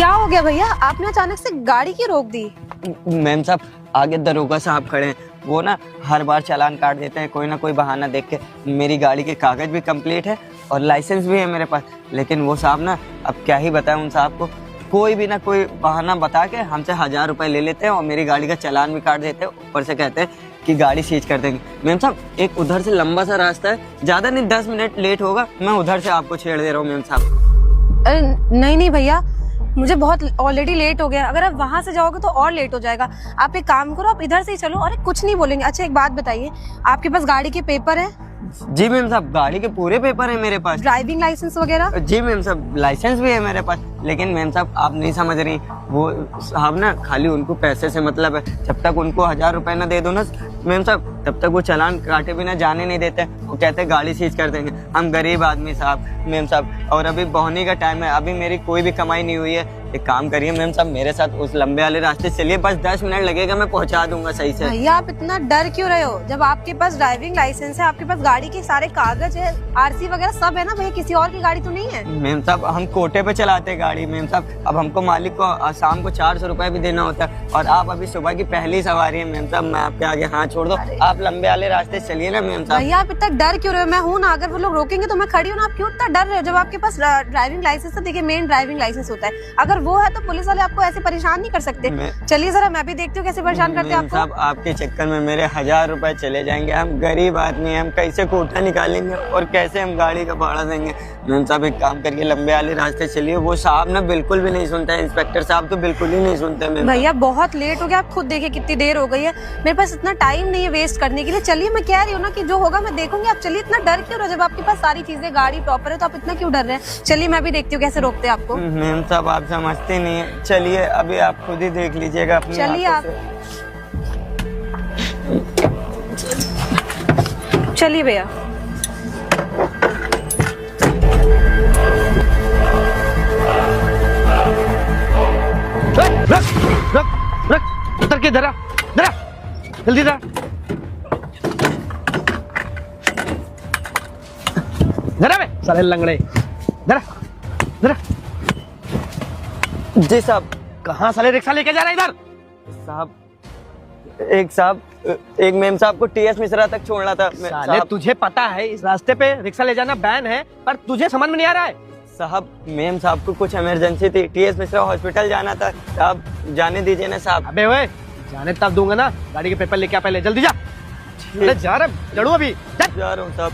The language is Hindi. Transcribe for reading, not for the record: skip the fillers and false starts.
क्या हो गया भैया, आपने अचानक से गाड़ी क्यों रोक दी? मैम साहब, आगे दरोगा साहब खड़े हैं। वो ना हर बार चालान काट देते हैं, कोई ना कोई बहाना देख के। मेरी गाड़ी के कागज भी कंप्लीट है और लाइसेंस भी है मेरे पास, लेकिन वो साहब ना, अब क्या ही बताएं उन साहब को, कोई भी ना कोई बहाना बता के हमसे 1000 रुपए ले लेते हैं और मेरी गाड़ी का चालान भी काट देते हैं। ऊपर से कहते हैं कि गाड़ी सीज कर देंगे। मैम साहब, एक उधर से लंबा सा रास्ता है, ज़्यादा नहीं 10 मिनट लेट होगा, मैं उधर से आपको छेड़ दे रहा हूँ मैम साहब। अरे नहीं नहीं भैया, मुझे बहुत ऑलरेडी लेट हो गया। अगर आप वहां से जाओगे तो और लेट हो जाएगा। आप एक काम करो, आप इधर से ही चलो। अरे कुछ नहीं बोलेंगे। अच्छा एक बात बताइए, आपके पास गाड़ी के पेपर है? जी मैम साहब, गाड़ी के पूरे पेपर है मेरे पास। ड्राइविंग लाइसेंस वगैरह? जी मैम साहब, लाइसेंस भी है मेरे पास। लेकिन मैम साहब, आप नहीं समझ रही, वो साहब ना खाली उनको पैसे से मतलब है। जब तक उनको 1000 रुपए ना दे दो ना मैम साहब, तब तक वो चालान काटे बिना जाने नहीं देते। वो कहते हैं गाड़ी सीज कर देंगे। हम गरीब आदमी साहब, मैम साहब, और अभी बहनी का टाइम है, अभी मेरी कोई भी कमाई नहीं हुई है। एक काम करिए मैम साहब, मेरे साथ उस लंबे वाले रास्ते चलिए, बस 10 मिनट लगेगा, मैं पहुंचा दूंगा सही से। भैया आप इतना डर क्यों रहे हो? जब आपके पास ड्राइविंग लाइसेंस है, आपके पास गाड़ी के सारे कागज है, आरसी वगैरह सब है ना भैया, किसी और की गाड़ी तो नहीं है? मैम साहब, हम कोटे पे चलाते हैं गाड़ी मैम साहब। अब हमको मालिक को शाम को 400 रुपए भी देना होता है, और आप अभी सुबह की पहली सवारी है मैम साहब, मैं आपके आगे हाथ छोड़ दो। आप लंबे वाले रास्ते चलिए ना मैम साहब। भैया आप इतना डर क्यों रहे हो? मैं हूँ ना, अगर वो लोग रोकेंगे तो मैं खड़ी हूँ ना। आप क्यों इतना डर रहे हो? जब आपके पास ड्राइविंग लाइसेंस है, देखिए मेन ड्राइविंग लाइसेंस होता है, अगर वो है तो पुलिस वाले आपको ऐसे परेशान नहीं कर सकते। चलिए जरा मैं भी देखती हूँ कैसे परेशान करते हैं आपको। साहब, आपके चक्कर में मेरे 1000 रुपए चले जाएंगे। हम गरीब आदमी हैं, हम कैसे कोठा निकालेंगे और कैसे हम गाड़ी का भाड़ा देंगे? मैम साहब एक काम करिए, लंबे वाले रास्ते चलिए। वो साहब ना बिल्कुल भी नहीं सुनते, इंस्पेक्टर साहब तो बिल्कुल ही नहीं सुनते। भैया बहुत लेट हो गया, आप खुद देखिए कितनी देर हो गई है। मेरे पास इतना टाइम नहीं है वेस्ट करने के लिए। चलिए मैं कह रही हूँ ना कि जो होगा मैं देखूंगी। आप चलिए, इतना डर क्यों रहे हो? जब आपके पास सारी चीजें गाड़ी प्रॉपर है तो आप इतना क्यों डर रहे हैं? चलिए मैं भी देखती हूँ कैसे रोकते हैं आपको। मैम साहब आप समझते नहीं है, चलिए अभी आप खुद ही देख लीजिएगा अपनी चलिए आप, चलिए भैया। रख रख रख, उतर के धरा धरा, जल्दी धरा धरा बे साले लंगड़े, धरा धरा। जी साहब। कहाँ साले रिक्शा लेके जा रहा है इधर? साहब एक मेम साहब को टीएस मिश्रा तक छोड़ना था। साले तुझे पता है इस रास्ते पे रिक्शा ले जाना बैन है, पर तुझे समझ में नहीं आ रहा है? साहब मेम साहब को कुछ इमरजेंसी थी, टीएस मिश्रा हॉस्पिटल जाना था। साहब जाने दीजिए ना साहब। अबे ओए, जाने तब दूंगा ना। गाड़ी के पेपर लेके आ पहले, जल्दी जा। अरे जा रहा, चढ़ू अभी, जा रहा हूँ साहब।